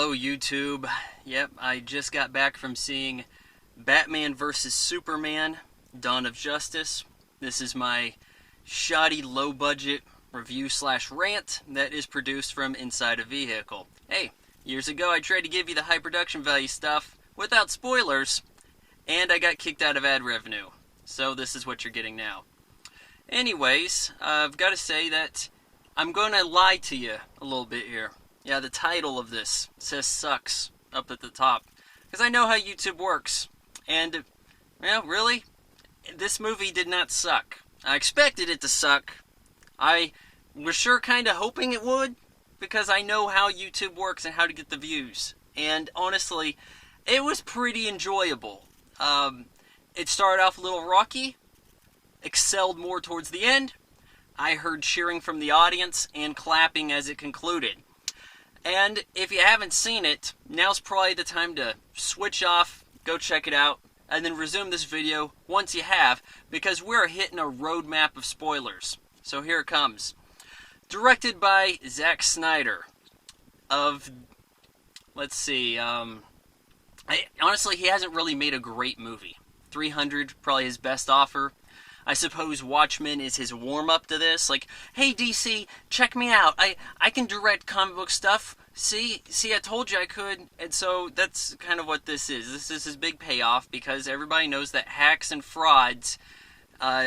Hello YouTube. Yep, I just got back from seeing Batman vs. Superman, Dawn of Justice. This is my shoddy low-budget review/rant that is produced from inside a vehicle. Hey, years ago I tried to give you the high production value stuff without spoilers, and I got kicked out of ad revenue. So this is what you're getting now. Anyways, I've got to say that I'm going to lie to you a little bit here. Yeah, the title of this says sucks up at the top. Because I know how YouTube works. And, well, really? This movie did not suck. I expected it to suck. I was sure kind of hoping it would. Because I know how YouTube works and how to get the views. And, honestly, it was pretty enjoyable. It started off a little rocky. Excelled more towards the end. I heard cheering from the audience and clapping as it concluded. And if you haven't seen it, now's probably the time to switch off, go check it out, and then resume this video once you have, because we're hitting a roadmap of spoilers. So here it comes. Directed by Zack Snyder of, let's see, honestly, he hasn't really made a great movie. 300, probably his best offer. I suppose Watchmen is his warm-up to this. Like, hey, DC, check me out. I can direct comic book stuff. See, I told you I could. And so that's kind of what this is. This is his big payoff because everybody knows that hacks and frauds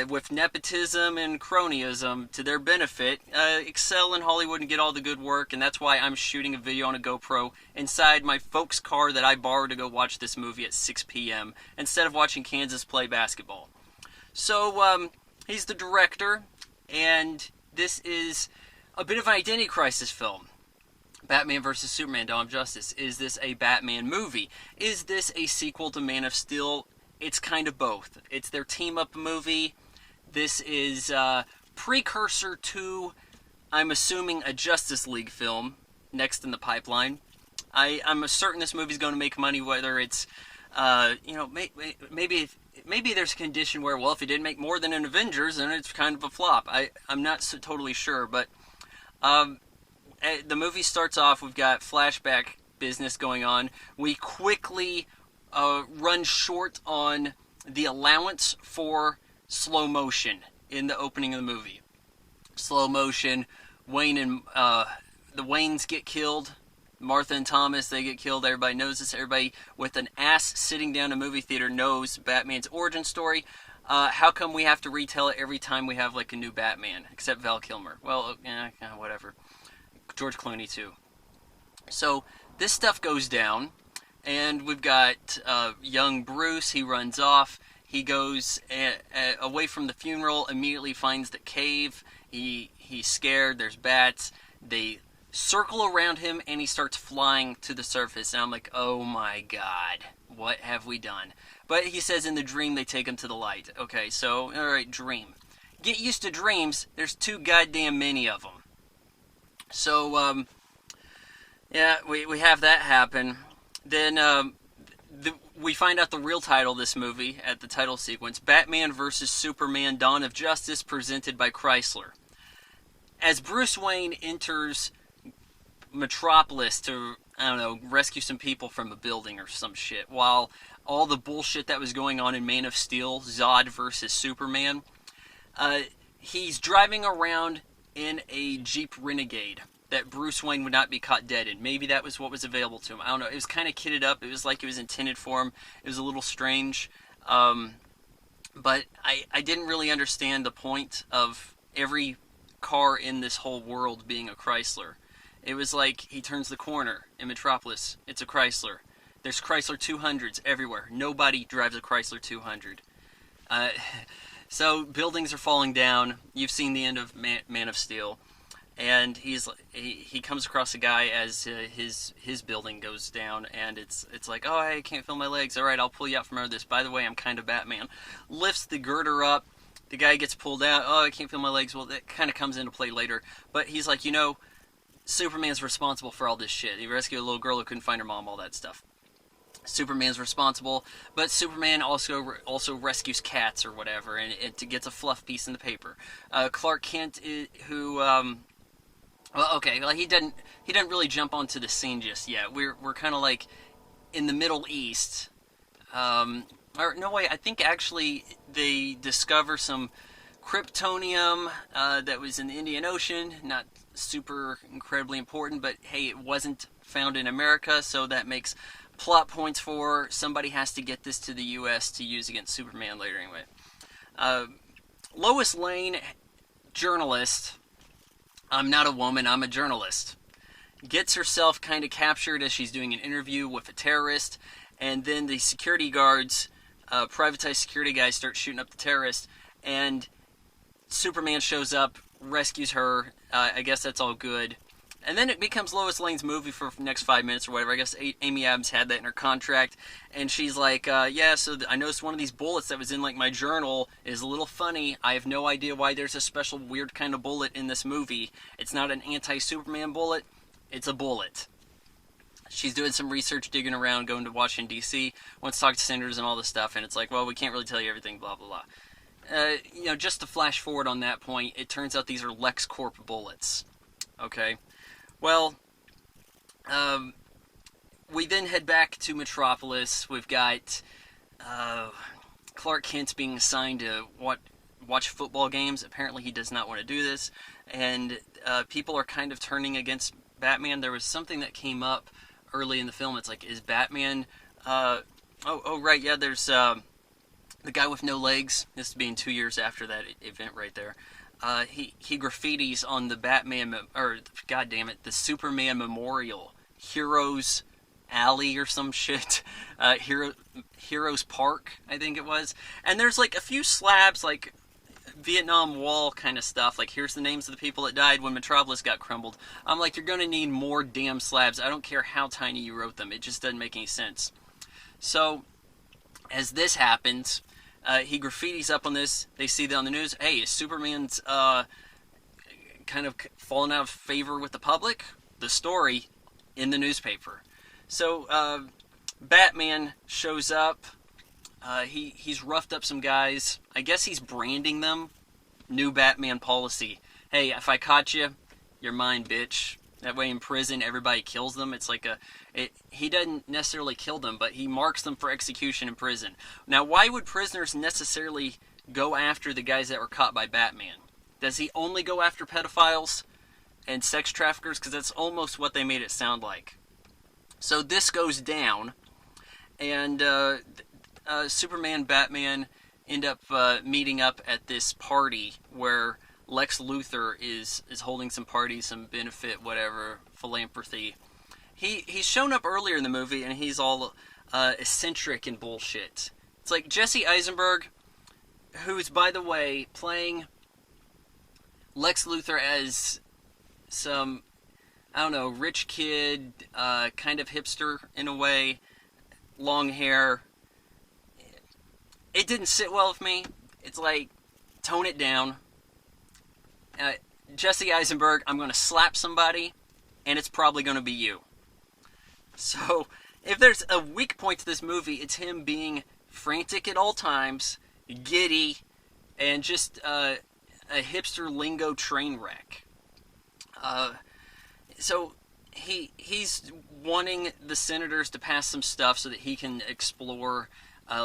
with nepotism and cronyism to their benefit excel in Hollywood and get all the good work. And that's why I'm shooting a video on a GoPro inside my folks' car that I borrowed to go watch this movie at 6 p.m. instead of watching Kansas play basketball. So, he's the director, and this is a bit of an identity crisis film. Batman vs. Superman, Dawn of Justice. Is this a Batman movie? Is this a sequel to Man of Steel? It's kind of both. It's their team-up movie. This is a precursor to, I'm assuming, a Justice League film next in the pipeline. I'm certain this movie's going to make money, whether it's, maybe there's a condition where, well, if it didn't make more than an Avengers, then it's kind of a flop. I'm not so totally sure, but the movie starts off, we've got flashback business going on. We quickly run short on the allowance for slow motion in the opening of the movie. Slow motion, Wayne and the Waynes get killed. Martha and Thomas, they get killed. Everybody knows this. Everybody with an ass sitting down in a movie theater knows Batman's origin story. How come we have to retell it every time we have, like, a new Batman? Except Val Kilmer. Well, whatever. George Clooney, too. So, this stuff goes down, and we've got young Bruce. He runs off. He goes away from the funeral, immediately finds the cave. He's scared. There's bats. They circle around him, and he starts flying to the surface. And I'm like, oh my god, what have we done? But he says in the dream they take him to the light. Okay, so, alright, dream. Get used to dreams. There's too goddamn many of them. So, yeah, we have that happen. Then, we find out the real title of this movie at the title sequence. Batman vs. Superman, Dawn of Justice, presented by Chrysler. As Bruce Wayne enters Metropolis to, I don't know, rescue some people from a building or some shit, while all the bullshit that was going on in Man of Steel, Zod versus Superman, he's driving around in a Jeep Renegade that Bruce Wayne would not be caught dead in. Maybe that was what was available to him. I don't know. It was kind of kitted up. It was like it was intended for him. It was a little strange. But I didn't really understand the point of every car in this whole world being a Chrysler. It was like he turns the corner in Metropolis. It's a Chrysler. There's Chrysler 200s everywhere. Nobody drives a Chrysler 200. So buildings are falling down. You've seen the end of Man of Steel. And he comes across a guy as his building goes down. And it's like, oh, I can't feel my legs. All right, I'll pull you out from under this. By the way, I'm kind of Batman. Lifts the girder up. The guy gets pulled out. Oh, I can't feel my legs. Well, that kind of comes into play later. But he's like, Superman's responsible for all this shit. He rescued a little girl who couldn't find her mom, all that stuff. Superman's responsible, but Superman also rescues cats or whatever, and it gets a fluff piece in the paper. Clark Kent, who Well, okay, like he didn't really jump onto the scene just yet. We're kind of like in the Middle East. Or no way, I think actually they discover some kryptonium that was in the Indian Ocean. Not super incredibly important, but hey, it wasn't found in America, so that makes plot points for somebody has to get this to the U.S. to use against Superman later. Anyway, uh, Lois Lane, journalist. I'm not a woman. I'm a journalist. Gets herself kind of captured as she's doing an interview with a terrorist, and then the security guards, privatized security guys, start shooting up the terrorist, and Superman shows up, rescues her. I guess that's all good. And then it becomes Lois Lane's movie for the next 5 minutes or whatever. I guess Amy Adams had that in her contract. And she's like, yeah, so I noticed one of these bullets that was in like my journal is a little funny. I have no idea why there's a special weird kind of bullet in this movie. It's not an anti-Superman bullet. It's a bullet. She's doing some research, digging around, going to Washington, D.C., wants to talk to senators and all this stuff. And it's like, well, we can't really tell you everything, blah, blah, blah. Just to flash forward on that point, it turns out these are LexCorp bullets. Okay? Well, we then head back to Metropolis. We've got Clark Kent being assigned to watch football games. Apparently he does not want to do this. And people are kind of turning against Batman. There was something that came up early in the film. It's like, is Batman... right, yeah, there's the guy with no legs. This being 2 years after that event right there. He graffitis on the Batman, or God damn it, the Superman Memorial, Heroes Alley or some shit, Heroes Park, I think it was. And there's like a few slabs, like Vietnam Wall kind of stuff. Like, here's the names of the people that died when Metropolis got crumbled. I'm like, you're gonna need more damn slabs. I don't care how tiny you wrote them. It just doesn't make any sense. So, as this happens. He graffitis up on this. They see that on the news. Hey, is Superman's kind of fallen out of favor with the public? The story in the newspaper. So Batman shows up. He's roughed up some guys. I guess he's branding them. New Batman policy. Hey, if I caught you, you're mine, bitch. That way in prison, everybody kills them. It's like he doesn't necessarily kill them, but he marks them for execution in prison. Now, why would prisoners necessarily go after the guys that were caught by Batman? Does he only go after pedophiles and sex traffickers? Because that's almost what they made it sound like. So this goes down, and Superman, Batman end up meeting up at this party where Lex Luthor is holding some party, some benefit, whatever, philanthropy. He's shown up earlier in the movie, and he's all eccentric and bullshit. It's like Jesse Eisenberg, who's, by the way, playing Lex Luthor as some, I don't know, rich kid, kind of hipster in a way, long hair. It didn't sit well with me. It's like, tone it down. Jesse Eisenberg, I'm going to slap somebody, and it's probably going to be you. So, if there's a weak point to this movie, it's him being frantic at all times, giddy, and just a hipster lingo train wreck. So, he's wanting the senators to pass some stuff so that he can explore,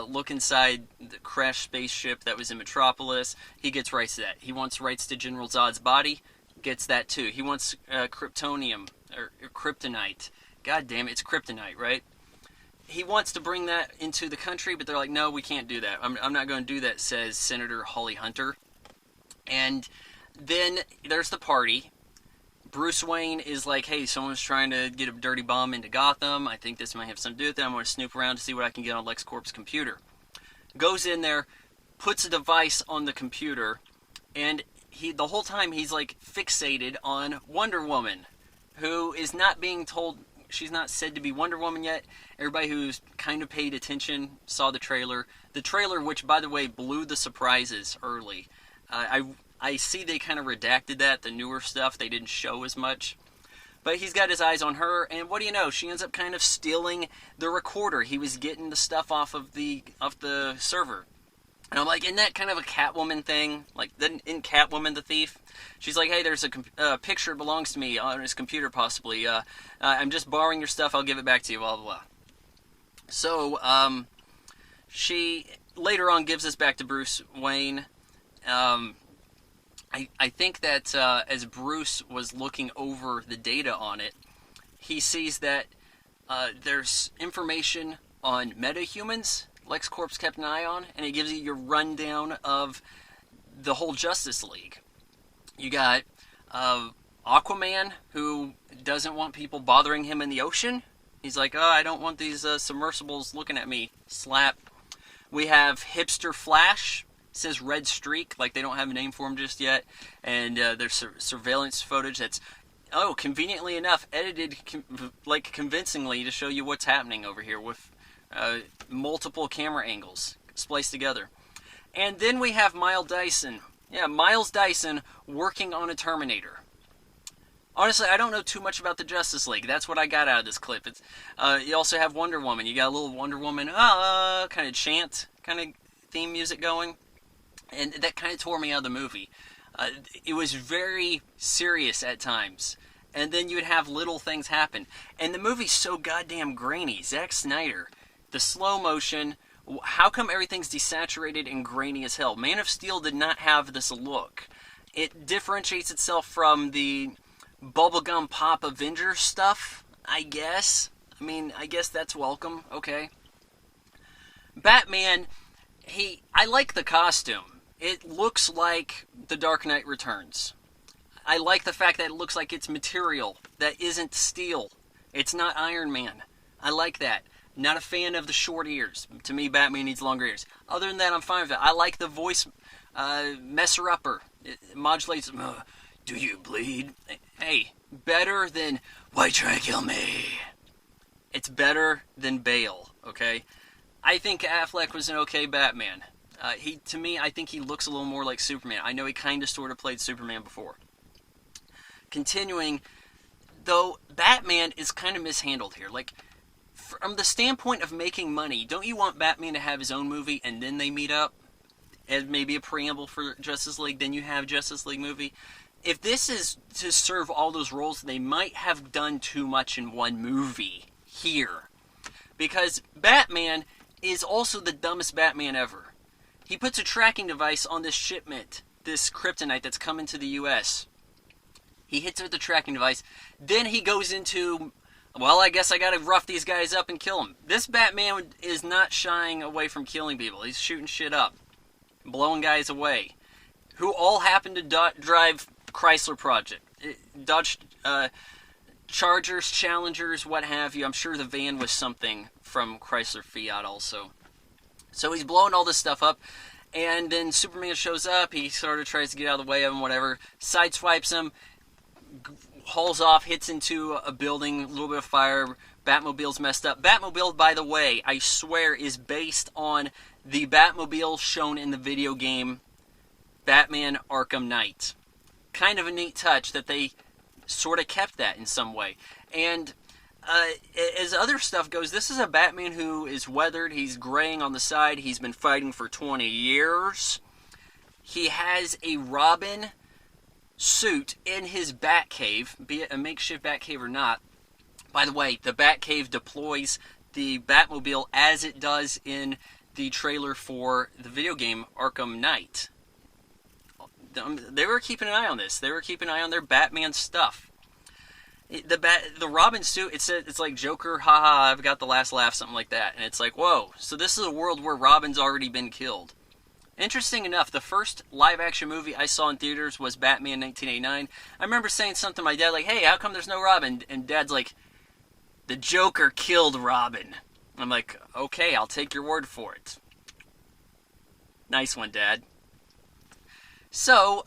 look inside the crashed spaceship that was in Metropolis. He gets rights to that. He wants rights to General Zod's body. Gets that too. He wants kryptonium, or kryptonite. God damn it, it's kryptonite, right? He wants to bring that into the country, but they're like, no, we can't do that. I'm not going to do that, says Senator Holly Hunter. And then there's the party. Bruce Wayne is like, hey, someone's trying to get a dirty bomb into Gotham. I think this might have something to do with it. I'm going to snoop around to see what I can get on LexCorp's computer. Goes in there, puts a device on the computer, and the whole time he's like fixated on Wonder Woman, who is not being told, she's not said to be Wonder Woman yet. Everybody who's kind of paid attention saw the trailer. The trailer, which, by the way, blew the surprises early. I see they kind of redacted that, the newer stuff, they didn't show as much. But he's got his eyes on her, and what do you know? She ends up kind of stealing the recorder. He was getting the stuff off the server. And I'm like, isn't that kind of a Catwoman thing? Like, in Catwoman the thief? She's like, hey, there's a picture belongs to me on his computer, possibly. I'm just borrowing your stuff. I'll give it back to you. Blah blah blah. So, she later on gives this back to Bruce Wayne. I think that as Bruce was looking over the data on it, he sees that there's information on metahumans LexCorp's kept an eye on, and it gives you your rundown of the whole Justice League. You got Aquaman, who doesn't want people bothering him in the ocean. He's like, oh, I don't want these submersibles looking at me. Slap. We have Hipster Flash. Says Red Streak, like they don't have a name for him just yet. And there's surveillance footage that's, conveniently enough, edited convincingly to show you what's happening over here with multiple camera angles spliced together. And then we have Miles Dyson. Yeah, Miles Dyson working on a Terminator. Honestly, I don't know too much about the Justice League. That's what I got out of this clip. It's you also have Wonder Woman. You got a little Wonder Woman kind of chant, kind of theme music going. And that kind of tore me out of the movie. It was very serious at times. And then you would have little things happen. And the movie's so goddamn grainy. Zack Snyder, the slow motion, how come everything's desaturated and grainy as hell? Man of Steel did not have this look. It differentiates itself from the bubblegum pop Avengers stuff, I guess. I mean, I guess that's welcome, okay. Batman, I like the costume. It looks like The Dark Knight Returns. I like the fact that it looks like it's material that isn't steel. It's not Iron Man. I like that. Not a fan of the short ears. To me, Batman needs longer ears. Other than that, I'm fine with it. I like the voice messer-upper. It modulates, do you bleed? Hey, better than, why try to kill me? It's better than Bale, okay? I think Affleck was an okay Batman. To me, I think he looks a little more like Superman. I know he kind of sort of played Superman before. Continuing, though, Batman is kind of mishandled here. Like, from the standpoint of making money, don't you want Batman to have his own movie and then they meet up? And maybe a preamble for Justice League, then you have Justice League movie. If this is to serve all those roles, they might have done too much in one movie here. Because Batman is also the dumbest Batman ever. He puts a tracking device on this shipment, this kryptonite that's coming to the U.S. He hits it with the tracking device. Then he goes into, well, I guess I gotta rough these guys up and kill them. This Batman is not shying away from killing people. He's shooting shit up. Blowing guys away. Who all happen to drive Chrysler Project. Dodge Chargers, Challengers, what have you. I'm sure the van was something from Chrysler Fiat also. So he's blowing all this stuff up. And then Superman shows up. He sort of tries to get out of the way of him, whatever. Sideswipes him. Hauls off, hits into a building, a little bit of fire. Batmobile's messed up. Batmobile, by the way, I swear, is based on the Batmobile shown in the video game Batman Arkham Knight. Kind of a neat touch that they sort of kept that in some way. And as other stuff goes, this is a Batman who is weathered. He's graying on the side. He's been fighting for 20 years. He has a Robin suit in his Batcave, be it a makeshift Batcave or not. By the way, the Batcave deploys the Batmobile as it does in the trailer for the video game Arkham Knight. They were keeping an eye on this. They were keeping an eye on their Batman stuff. The Robin suit, it's like Joker, haha, I've got the last laugh, something like that. And it's like, whoa, so this is a world where Robin's already been killed. Interesting enough, the first live-action movie I saw in theaters was Batman 1989. I remember saying something to my dad like, hey, how come there's no Robin? And Dad's like, the Joker killed Robin. I'm like, okay, I'll take your word for it. Nice one, Dad. So,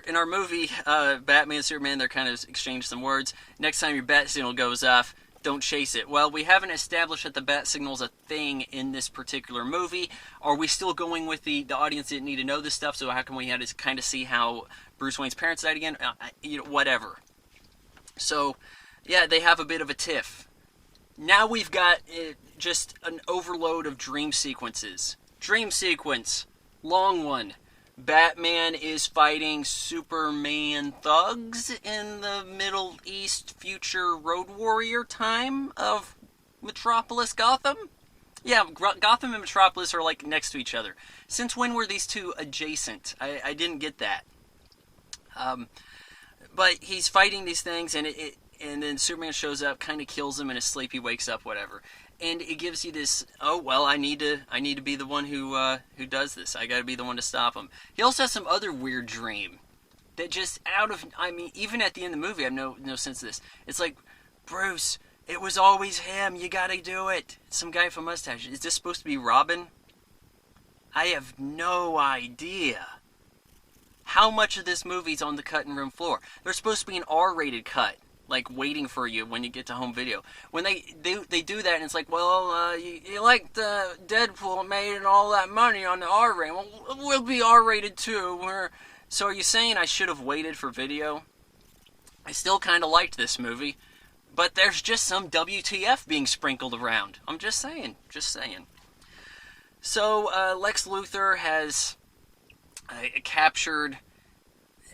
in our movie, Batman and Superman, they're kind of exchanged some words. Next time your bat signal goes off, don't chase it. Well, we haven't established that the bat signal is a thing in this particular movie. Are we still going with the audience didn't need to know this stuff, so how can we have to kind of see how Bruce Wayne's parents died again? Whatever. So, yeah, they have a bit of a tiff. Now we've got just an overload of dream sequences. Dream sequence. long one. Batman is fighting Superman thugs in the Middle East future road warrior time of Metropolis Gotham. Yeah, Gotham and Metropolis are like next to each other. Since when were these two adjacent? I didn't get that. But he's fighting these things, and then Superman shows up, kind of kills him in his sleep. He wakes up, whatever, and it gives you this. Oh well, I need to be the one who does this. I got to be the one to stop him. He also has some other weird dream that just out of. I mean, even at the end of the movie, I have no sense of this. It's like, Bruce, it was always him. You got to do it. Some guy with a mustache. Is this supposed to be Robin? I have no idea. How much of this movie's on the cutting room floor? There's supposed to be an R-rated cut, like waiting for you when you get to home video. When they do that, and it's like, well, you like the Deadpool made all that money on the R-rated. Well, we'll be R-rated too. So are you saying I should have waited for video? I still kind of liked this movie, but there's just some WTF being sprinkled around. I'm just saying. So Lex Luthor has captured.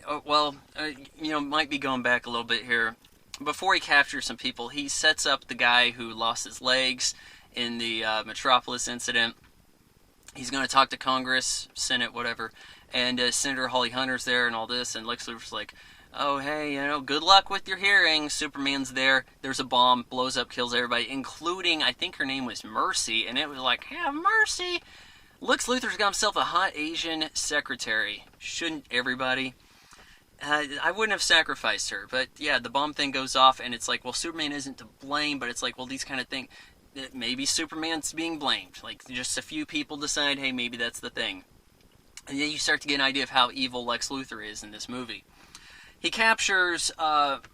Might be going back a little bit here. Before he captures some people, he sets up the guy who lost his legs in the Metropolis incident. He's going to talk to Congress, Senate, whatever, and Senator Holly Hunter's there and all this, and Lex Luthor's like, oh, hey, good luck with your hearing. Superman's there. There's a bomb, blows up, kills everybody, including, I think her name was Mercy, and it was like, have mercy. Lex Luthor's got himself a hot Asian secretary. Shouldn't everybody? I wouldn't have sacrificed her, but yeah, the bomb thing goes off, and it's like, well, Superman isn't to blame, but it's like, well, these kind of things, maybe Superman's being blamed. Like, just a few people decide, hey, maybe that's the thing. And then you start to get an idea of how evil Lex Luthor is in this movie. He captures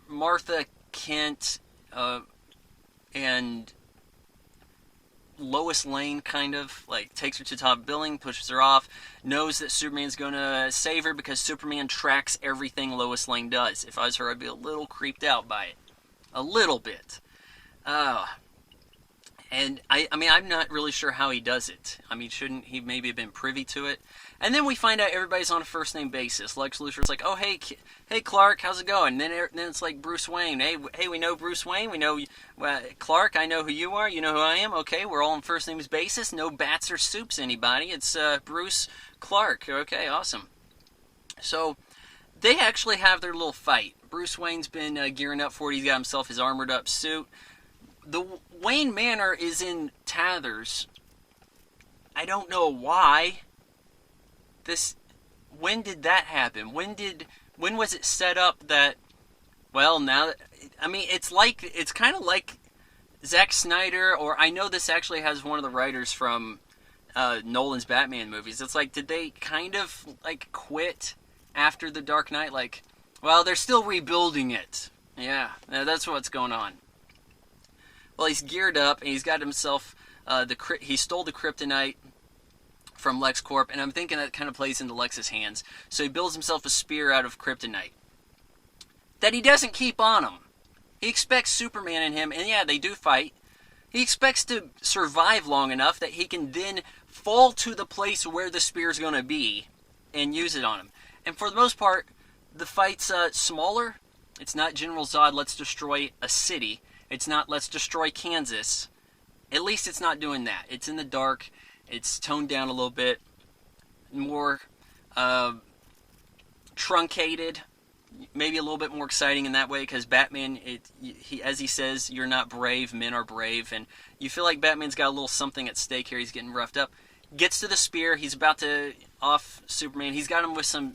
Martha Kent and Lois Lane, kind of, like, takes her to the top building, pushes her off, knows that Superman's going to save her because Superman tracks everything Lois Lane does. If I was her, I'd be a little creeped out by it. A little bit. And, I'm not really sure how he does it. I mean, shouldn't he maybe have been privy to it? And then we find out everybody's on a first-name basis. Lex Luthor's like, oh, hey Clark, how's it going? And then it's like Bruce Wayne. Hey, we know Bruce Wayne. We know Clark, I know who you are. You know who I am. Okay, we're all on first-name basis. No bats or soups, anybody. It's Bruce Clark. Okay, awesome. So they actually have their little fight. Bruce Wayne's been gearing up for it. He's got himself his armored-up suit. The Wayne Manor is in tatters. I don't know why. When did that happen? When was it set up that, well, now, it's kind of like Zack Snyder, or I know this actually has one of the writers from Nolan's Batman movies. It's like, did they kind of, like, quit after The Dark Knight? Like, well, they're still rebuilding it. Yeah, that's what's going on. Well, he's geared up, and he's got himself, he stole the kryptonite from LexCorp, and I'm thinking that kind of plays into Lex's hands. So he builds himself a spear out of kryptonite that he doesn't keep on him. He expects Superman and him, and yeah, they do fight. He expects to survive long enough that he can then fall to the place where the spear's going to be and use it on him. And for the most part, the fight's smaller. It's not General Zod, let's destroy a city. It's not, let's destroy Kansas. At least it's not doing that. It's in the dark. It's toned down a little bit. More truncated. Maybe a little bit more exciting in that way, because Batman, as he says, you're not brave, men are brave. And you feel like Batman's got a little something at stake here. He's getting roughed up. Gets to the spear. He's about to off Superman. He's got him with some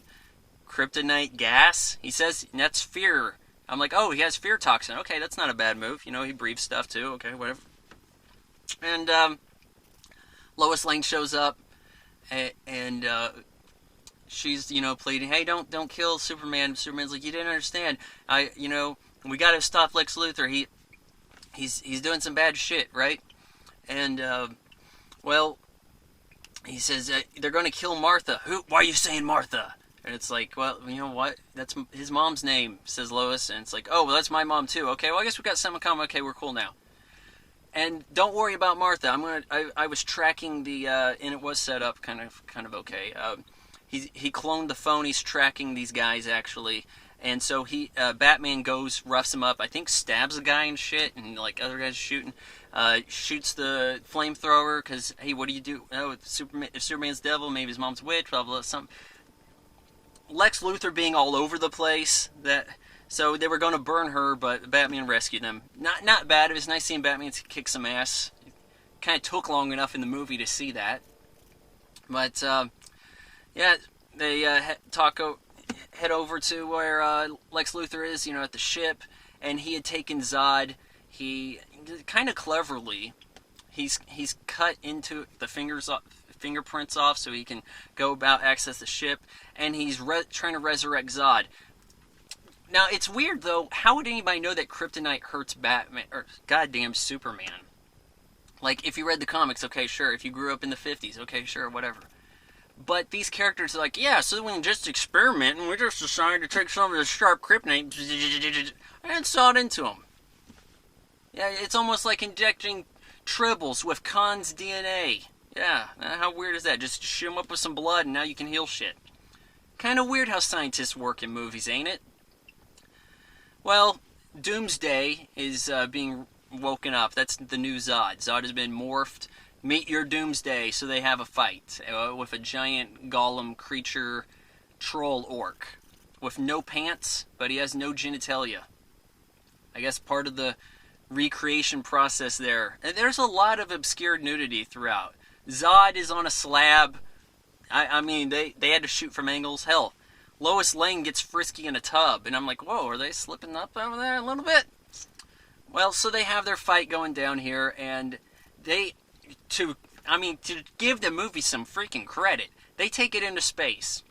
kryptonite gas. He says, that's fear. I'm like, oh, he has fear toxin. Okay, that's not a bad move. He breathes stuff too. Okay, whatever. And Lois Lane shows up, and she's, pleading, hey, don't kill Superman. Superman's like, you didn't understand. We got to stop Lex Luthor. He's doing some bad shit, right? And he says they're going to kill Martha. Why are you saying Martha? And it's like, well, you know what? That's his mom's name, says Lois. And it's like, oh, well, that's my mom too. Okay, well, I guess we got some in common. Okay, we're cool now. And don't worry about Martha. I was tracking the and it was set up kind of okay. He cloned the phone. He's tracking these guys actually, and so Batman goes, roughs him up. I think stabs a guy and shit, and like other guys shooting. Shoots the flamethrower because hey, what do you do? Oh, if Superman's devil, maybe his mom's a witch. Blah blah. Something. Lex Luthor being all over the place. So they were going to burn her, but Batman rescued them. Not bad. It was nice seeing Batman kick some ass. Kind of took long enough in the movie to see that. But yeah, they head over to where Lex Luthor is, at the ship, and he had taken Zod. He kind of cleverly, he's cut into the fingerprints off so he can go about access the ship, and he's trying to resurrect Zod. Now, it's weird, though. How would anybody know that kryptonite hurts Batman, or goddamn Superman? Like, if you read the comics, okay, sure. If you grew up in the 50s, okay, sure, whatever. But these characters are like, yeah, so we can just experiment, and we just decided to take some of the sharp kryptonite and saw it into them. Yeah, it's almost like injecting tribbles with Khan's DNA. Yeah, how weird is that? Just shoot them up with some blood, and now you can heal shit. Kind of weird how scientists work in movies, ain't it? Well, Doomsday is being woken up. That's the new Zod. Zod has been morphed. Meet your Doomsday, so they have a fight with a giant golem creature troll orc with no pants, but he has no genitalia. I guess part of the recreation process there. And there's a lot of obscure nudity throughout. Zod is on a slab. I mean, they had to shoot from angles. Hell, Lois Lane gets frisky in a tub, and I'm like, whoa, are they slipping up over there a little bit? Well, so they have their fight going down here, and to give the movie some freaking credit, they take it into space.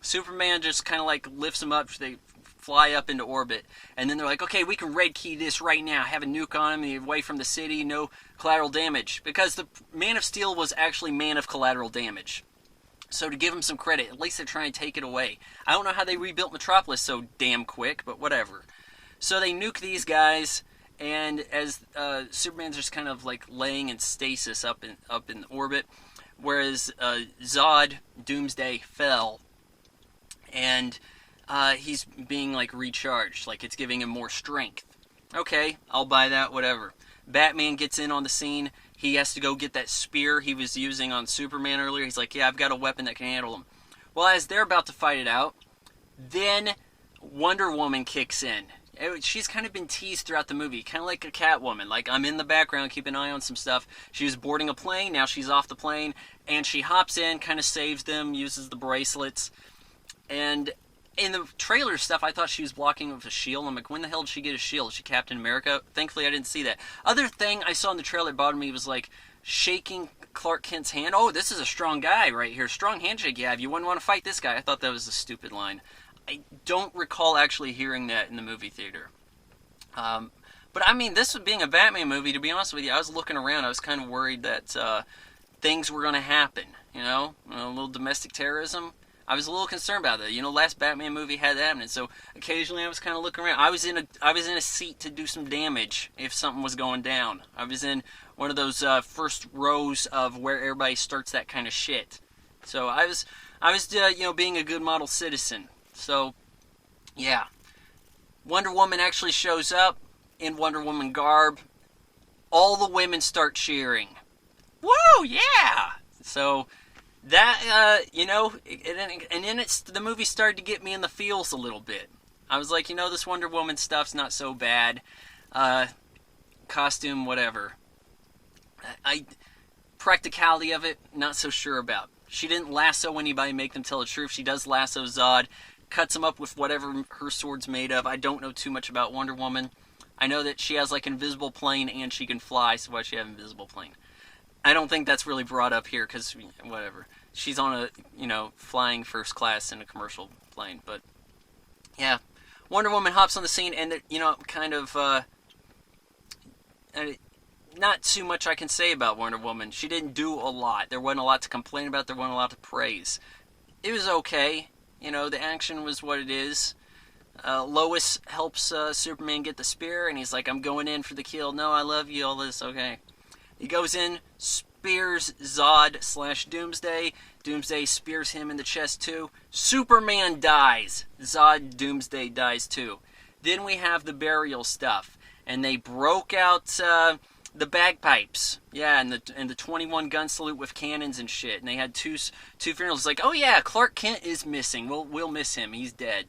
Superman just kind of like lifts them up, so they fly up into orbit, and then they're like, okay, we can red key this right now, have a nuke on him, away from the city, no collateral damage, because the Man of Steel was actually Man of Collateral Damage. So to give them some credit, at least they're trying to take it away. I don't know how they rebuilt Metropolis so damn quick, but whatever. So they nuke these guys, and as Superman's just kind of like laying in stasis up in orbit, whereas Zod, Doomsday, fell, and he's being like recharged, like it's giving him more strength. Okay, I'll buy that, whatever. Batman gets in on the scene. He has to go get that spear he was using on Superman earlier. He's like, yeah, I've got a weapon that can handle him. Well, as they're about to fight it out, then Wonder Woman kicks in. She's kind of been teased throughout the movie, kind of like a Catwoman. Like, I'm in the background, keep an eye on some stuff. She was boarding a plane, now she's off the plane, and she hops in, kind of saves them, uses the bracelets. And in the trailer stuff, I thought she was blocking with a shield. I'm like, when the hell did she get a shield? Is she Captain America? Thankfully, I didn't see that. Other thing I saw in the trailer that bothered me was like shaking Clark Kent's hand. Oh, this is a strong guy right here. Strong handshake you have. You wouldn't want to fight this guy. I thought that was a stupid line. I don't recall actually hearing that in the movie theater. But I mean, this being a Batman movie, to be honest with you, I was looking around. I was kind of worried that things were going to happen. A little domestic terrorism. I was a little concerned about that. Last Batman movie had that happening, so occasionally I was kind of looking around. I was in a seat to do some damage if something was going down. I was in one of those first rows of where everybody starts that kind of shit. So I was being a good model citizen. So yeah, Wonder Woman actually shows up in Wonder Woman garb. All the women start cheering. Woo, yeah! So that, and then the movie started to get me in the feels a little bit. I was like, this Wonder Woman stuff's not so bad. Costume, whatever. Practicality of it, not so sure about. She didn't lasso anybody, make them tell the truth. She does lasso Zod, cuts him up with whatever her sword's made of. I don't know too much about Wonder Woman. I know that she has like invisible plane and she can fly, so why does she have invisible plane? I don't think that's really brought up here, because, whatever. She's on a, flying first class in a commercial plane. But, yeah. Wonder Woman hops on the scene, and, kind of, not too much I can say about Wonder Woman. She didn't do a lot. There wasn't a lot to complain about. There wasn't a lot to praise. It was okay. The action was what it is. Lois helps Superman get the spear, and he's like, I'm going in for the kill. No, I love you, all this, okay. He goes in, spears Zod / Doomsday. Doomsday spears him in the chest too. Superman dies. Zod Doomsday dies too. Then we have the burial stuff, and they broke out the bagpipes. Yeah, and the 21 gun salute with cannons and shit. And they had two funerals. It's like, oh yeah, Clark Kent is missing. We'll miss him. He's dead.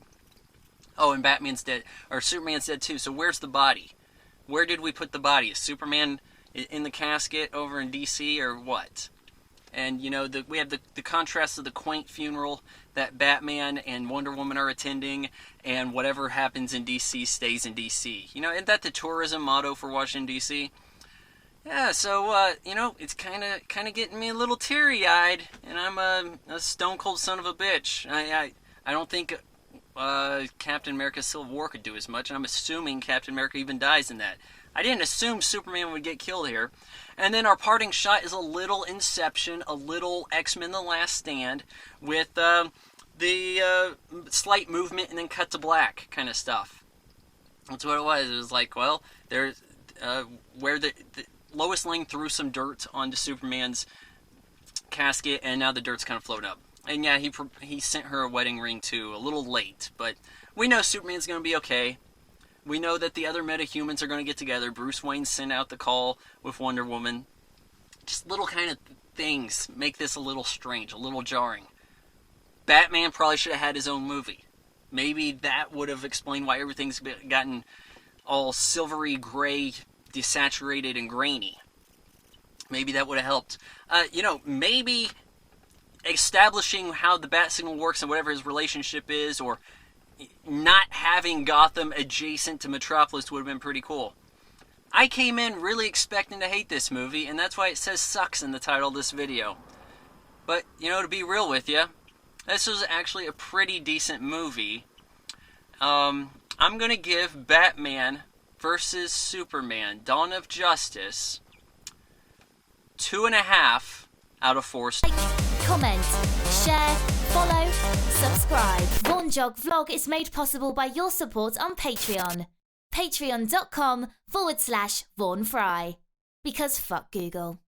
Oh, and Batman's dead, or Superman's dead too. So where's the body? Where did we put the body? Is Superman in the casket over in DC or what? And you know, we have the contrast of the quaint funeral that Batman and Wonder Woman are attending, and whatever happens in DC stays in DC. You know, isn't that the tourism motto for Washington DC? Yeah, so you know, it's kind of getting me a little teary-eyed, and I'm a stone cold son of a bitch. I don't think Captain America Civil War could do as much, and I'm assuming Captain America even dies in that. I didn't assume Superman would get killed here. And then our parting shot is a little Inception, a little X-Men The Last Stand, with the slight movement and then cut to black kind of stuff. That's what it was. It was like, well, there's where the Lois Lane threw some dirt onto Superman's casket, and now the dirt's kind of floating up. And yeah, he sent her a wedding ring too, a little late, but we know Superman's going to be okay. We know that the other metahumans are going to get together. Bruce Wayne sent out the call with Wonder Woman. Just little kind of things make this a little strange, a little jarring. Batman probably should have had his own movie. Maybe that would have explained why everything's gotten all silvery gray, desaturated, and grainy. Maybe that would have helped. You know, maybe establishing how the bat signal works and whatever his relationship is, or not having Gotham adjacent to Metropolis would have been pretty cool. I came in really expecting to hate this movie, and that's why it says sucks in the title of this video. But, you know, to be real with you, this was actually a pretty decent movie. I'm going to give Batman vs. Superman, Dawn of Justice, 2.5 out of 4 stars. Comment, share, follow, subscribe. Vaughan Jog Vlog is made possible by your support on Patreon. Patreon.com/Vaughan Fry. Because fuck Google.